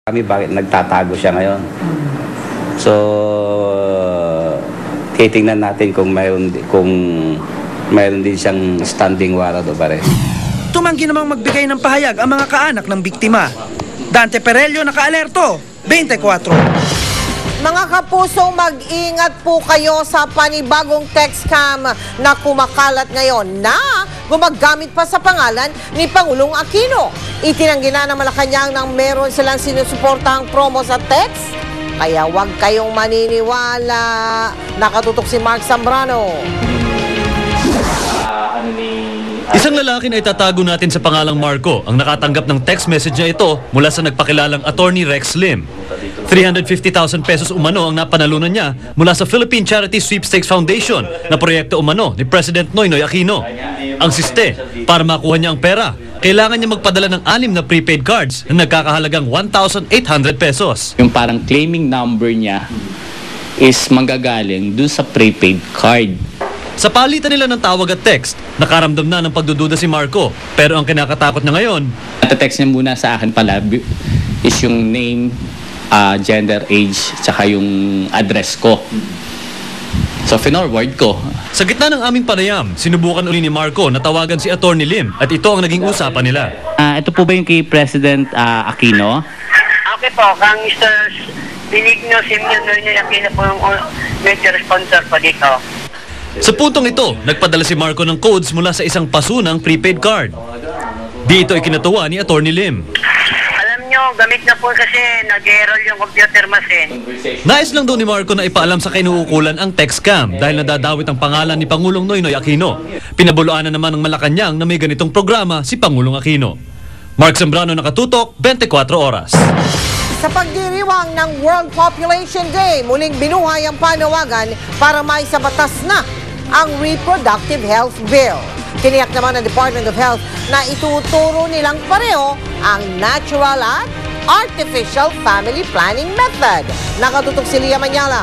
Kami bakit nagtatago siya ngayon. So, titingnan natin kung mayroon din siyang standing warrant o bare. Tumanggi namang magbigay ng pahayag ang mga kaanak ng biktima. Dante Perello, naka-alerto, 24. Mga kapuso, mag-ingat po kayo sa panibagong text scam na kumakalat ngayon na gumagamit pa sa pangalan ni Pangulong Aquino. Itinanggi na ng Malacanang nang meron silang sinusuportahang promo sa text. Kaya huwag kayong maniniwala. Nakatutok si Mark Zambrano. Isang lalaki na itatago natin sa pangalang Marco ang nakatanggap ng text message na ito mula sa nagpakilalang attorney Rex Lim. 350,000 pesos umano ang napanalunan niya mula sa Philippine Charity Sweepstakes Foundation na proyekto umano ni President Noynoy Aquino. Ang siste, para makuha niya ang pera, kailangan niya magpadala ng 6 na prepaid cards na nagkakahalagang 1,800 pesos. Yung parang claiming number niya is manggagaling dun sa prepaid card. Sa palitan nila ng tawag at text, nakaramdam na ng pagdududa si Marco. Pero ang kinakatakot na ngayon, Nata-text niya muna sa akin pala is yung name, gender, age, tsaka yung address ko. So, finorward ko. sa gitna ng aming panayam, sinubukan uli ni Marco na tawagan si Attorney Lim at ito ang naging usapan nila. Ito po ba yung kay President Aquino? Okay po, kang Mr. Benigno Simeon Noynoy Aquino po yung major sponsor po dito. Sa puntong ito, nagpadala si Marco ng codes mula sa isang pasunang prepaid card. Dito ikinatuwa ni Attorney Lim. Alam nyo, gamit na po kasi nag-error yung computer machine. Nais lang daw ni Marco na ipaalam sa kinuukulan ang text scam dahil nadadawit ang pangalan ni Pangulong Noynoy Aquino. Pinabuluan na naman ng Malacanang na may ganitong programa si Pangulong Aquino. Mark Zambrano, nakatutok, 24 oras. Sa pagdiriwang ng World Population Day, muling binuhay ang panawagan para maisabatas na ang Reproductive Health Bill. Tiniyak naman ng Department of Health na ituturo nilang pareho ang natural at artificial family planning method. Nakatutok si Lia Manyala.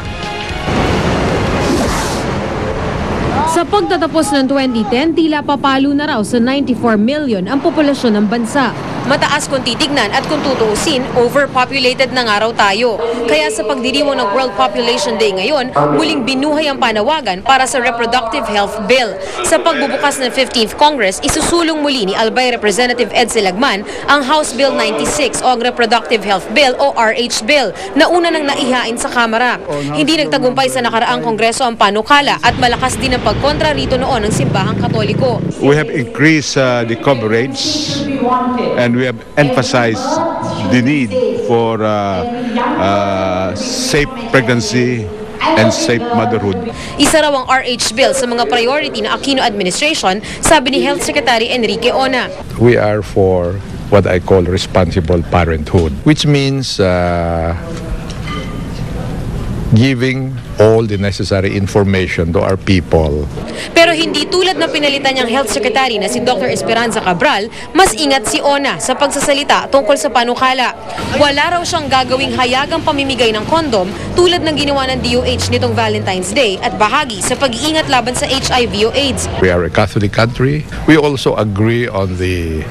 Sa pagtatapos ng 2010, tila papalo na raw sa 94 million ang populasyon ng bansa. Mataas kung titignan at kung tutuusin, overpopulated na nga raw tayo. Kaya sa pagdiriwang ng World Population Day ngayon, muling binuhay ang panawagan para sa Reproductive Health Bill. Sa pagbubukas ng 15th Congress, isusulong muli ni Albay Representative Ed Silagman ang House Bill 96 o ang Reproductive Health Bill o RH Bill na una nang naihain sa Kamara. Hindi nagtagumpay sa nakaraang Kongreso ang panukala at malakas din ang pagkontra rito noon ng Simbahang Katoliko. We have increased the coverage and we have emphasized the need for safe pregnancy and safe motherhood. Isa raw ang RH Bill sa mga priority ng Aquino administration, sabi ni Health Secretary Enrique Ona. We are for what I call responsible parenthood, which means giving all the necessary information to our people. Pero hindi tulad ng pinalitan niyang Health Secretary na si Dr. Esperanza Cabral, mas ingat si Ona sa pagsasalita tungkol sa panukala. Wala raw siyang gagawing hayagang pamimigay ng kondom tulad ng ginawa ng DOH nitong Valentine's Day at bahagi sa pag-iingat laban sa HIV o AIDS. We are a Catholic country. We also agree on the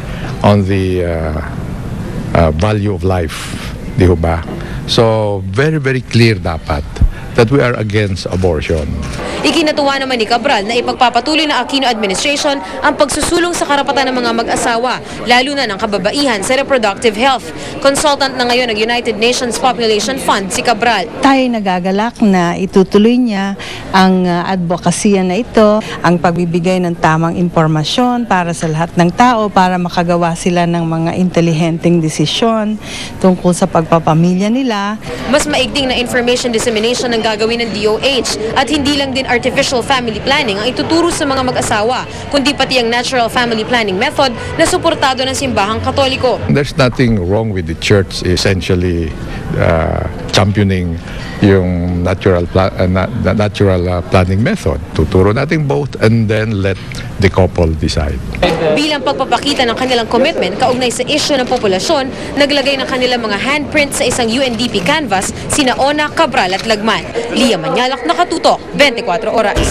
value of life, di ba? So very, very clear dapat that we are against abortion. Ikinatuwa naman ni Cabral na ipagpapatuloy ng Aquino administration ang pagsusulong sa karapatan ng mga mag-asawa, lalo na ng kababaihan sa reproductive health. Consultant na ngayon ng United Nations Population Fund si Cabral. Tayo nagagalak na itutuloy niya ang advokasya na ito, ang pagbibigay ng tamang impormasyon para sa lahat ng tao para makagawa sila ng mga intelihenteng desisyon tungkol sa pagpapamilya nila. Mas maigting na information dissemination ang gagawin ng DOH at hindi lang din artificial family planning ang ituturo sa mga mag-asawa, kundi pati ang natural family planning method na suportado ng Simbahang Katoliko. There's nothing wrong with the church essentially championing yung natural planning method. Tuturo natin both and then let the couple decide. Bilang pagpapakita ng kanilang commitment kaugnay sa issue ng populasyon, naglagay ng kanilang mga handprint sa isang UNDP canvas sina Ona, Cabral at Lagman. Lia Manyalak, nakatutok, 24 oras.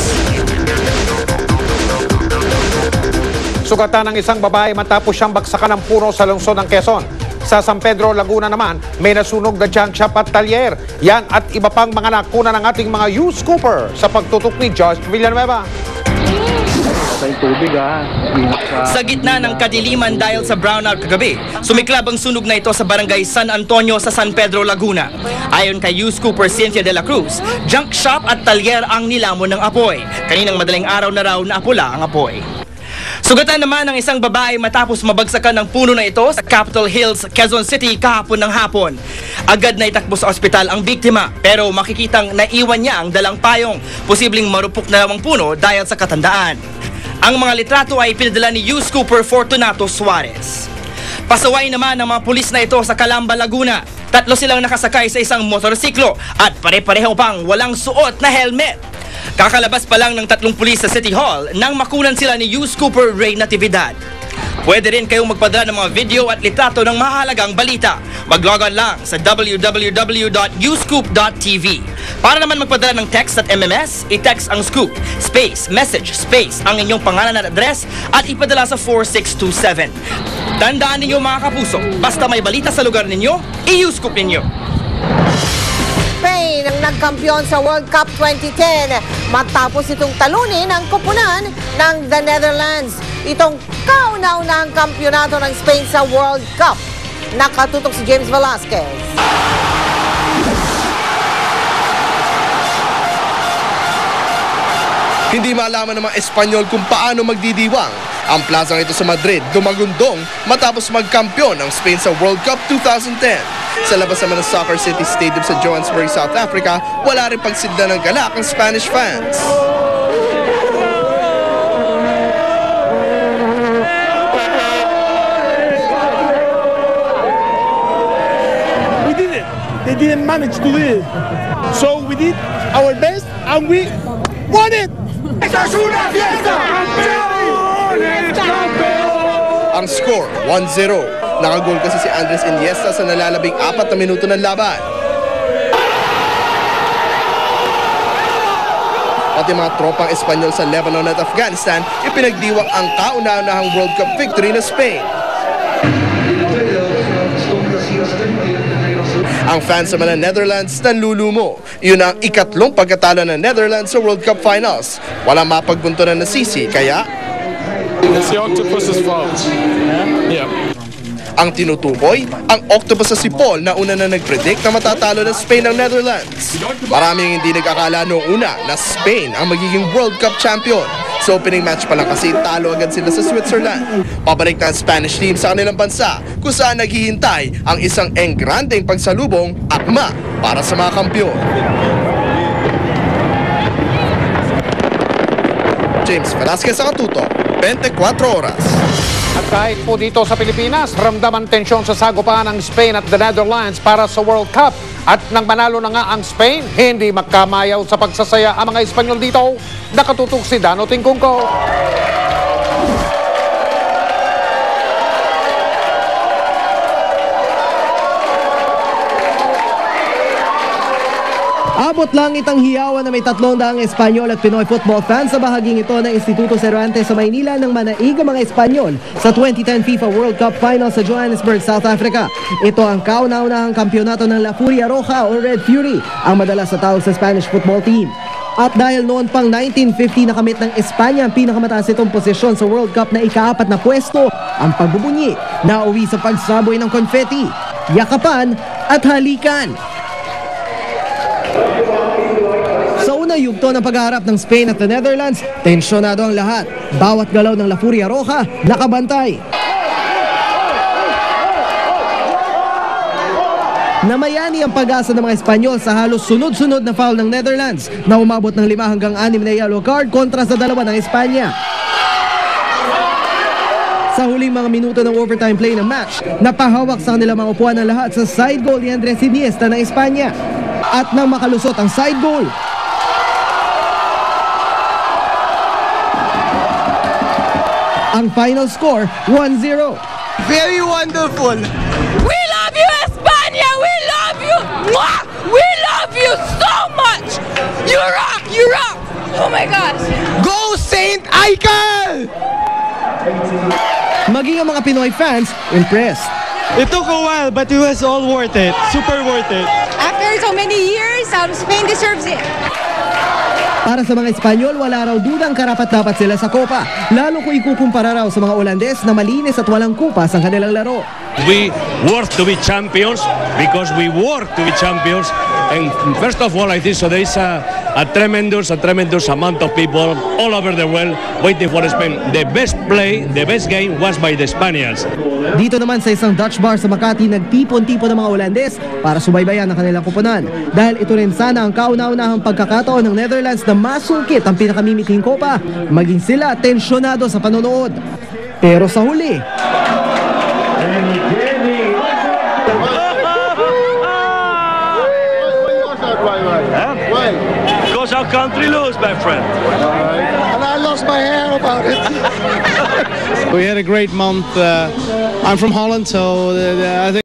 Sugatan ng isang babae matapos siyang bagsakan ng puno sa lungsod ng Quezon. Sa San Pedro, Laguna naman, may nasunog na junk shop at talyer. Yan at iba pang mga nakuna ng ating mga youth scooper sa pagtutok ni Josh Villanueva. Sa gitna ng kadiliman dahil sa brownout kagabi, sumiklab ang sunog na ito sa barangay San Antonio sa San Pedro, Laguna. Ayon kay youth scooper Cynthia de la Cruz, junk shop at talyer ang nilamon ng apoy. Kaninang madaling araw na raw na apula ang apoy. Sugatan naman ng isang babae matapos mabagsakan ng puno na ito sa Capitol Hills, Quezon City kahapon ng hapon. Agad na itakbo sa ospital ang biktima pero makikitang naiwan niya ang dalang payong. Posibleng marupok na lamang puno dahil sa katandaan. Ang mga litrato ay pinadala ni youth scooper Fortunato Suarez. Pasaway naman ng mga pulis na ito sa Calamba, Laguna. 3 silang nakasakay sa isang motorsiklo at pare-pareho pang walang suot na helmet. Kakalabas pa lang ng 3 pulis sa City Hall nang makunan sila ni youth scooper Ray Natividad. Pwede rin kayong magpadala ng mga video at litrato ng mahalagang balita. Mag-log on lang sa www.uscoop.tv. Para naman magpadala ng text at MMS, i-text ang scoop, space, message, space, ang inyong pangalan at address at ipadala sa 4627. Tandaan ninyo mga kapuso, basta may balita sa lugar ninyo, i-uscoop ninyo. Spain ang nagkampiyon sa World Cup 2010 matapos itong talunin ang koponan ng the Netherlands. Itong kauna-unahang kampyonato ng Spain sa World Cup. Nakatutok si James Velasquez. Hindi malaman ng mga Espanyol kung paano magdidiwang. Ang plazang ito sa Madrid dumagundong matapos magkampiyon ng Spain sa World Cup 2010. Sa labas naman ng Soccer City Stadium sa Johannesburg, South Africa, wala rin pagsidla ng galak ang Spanish fans. We did it. They didn't manage to do it. So we did our best and we won it. Ang score, 1-0. Nakagol kasi si Andres Iniesta sa nalalabing 4 na minuto ng laban. Pati mga tropang Espanyol sa Lebanon at Afghanistan, ipinagdiwang ang kauna-unahang World Cup victory ng Spain. Ang fans naman ng Netherlands nanlulumo. Yun ang ikatlong pagkatalo ng Netherlands sa World Cup Finals. Walang mapagbuntunan na sisi, kaya It's the octopus's fault. Yeah. ang tinutukoy, ang octopus sa sipol na una na nag-predict na matatalo ng Spain ang Netherlands. Maraming hindi nag-akala noong una na Spain ang magiging World Cup champion. Sa opening match pa lang kasi talo agad sila sa Switzerland. Pabalik na ang Spanish team sa kanilang bansa kung saan naghihintay ang isang engrandeng pagsalubong akma para sa mga kampiyon. James Velasquez sa Katuto, 24 oras. At kahit po dito sa Pilipinas, ramdam ang tensyon sa sagupaan ng Spain at the Netherlands para sa World Cup. At nang manalo na nga ang Spain, hindi magkamayaw sa pagsasaya ang mga Espanyol dito. Nakatutok si Dano Tingkungko. Abot lang itang hiyawan na may 300 Espanyol at Pinoy football fans sa bahaging ito ng Instituto Cervantes sa Maynila ng manaig ang mga Espanyol sa 2010 FIFA World Cup Final sa Johannesburg, South Africa. Ito ang kauna-unahang kampyonato ng La Furia Roja o Red Fury, ang madalas sa tawag sa Spanish football team. At dahil noon pang 1950 nakamit ng Espanya ang pinakamataas itong posisyon sa World Cup na ika-4 na pwesto, ang pagbubunyi na uwi sa pagsaboy ng konfeti, yakapan at halikan. Sa unang yugto ng pagharap ng Spain at the Netherlands, tensyonado ang lahat. Bawat galaw ng La Furia Roja nakabantay. Namayani ang pag-asa ng mga Espanyol sa halos sunod-sunod na foul ng Netherlands na umabot ng 5 hanggang 6 na yellow card kontra sa 2 ng Espanya. Sa huling mga minuto ng overtime play ng match, napahawak sa kanilang mga upuan ng lahat sa side goal ni Andres Iniesta ng Espanya. At nang makalusot ang side goal, ang final score, 1-0. Very wonderful. We love you, España! We love you! We love you so much! You rock! You rock! Oh my gosh! Go Saint Michael! Maging ang mga Pinoy fans, impressed. It took a while, but it was all worth it. Super worth it. After so many years, Spain deserves it. Para sa mga Espanyol, wala raw dudang karapat-dapat sila sa Copa. Lalo kung ikukumpara raw sa mga Olandes na malinis at walang kupas ang kanilang laro. We worth to be champions because we work to be champions. And first of all, I think so there is a tremendous amount of people all over the world waiting for Spain. The best play, the best game was by the Spaniards. Dito naman sa isang Dutch bar sa Makati, nagtipon-tipon ng mga Olandes para subaybayan ang kanilang kuponan. Dahil ito rin sana ang kauna-unahang pagkakataon ng Netherlands na masungkit ang pinakamimiting Copa, maging sila tensyonado sa panonood. Pero sa huli, Because our country lose, my friend. And I lost my hair about it. We had a great month. I'm from Holland, so I think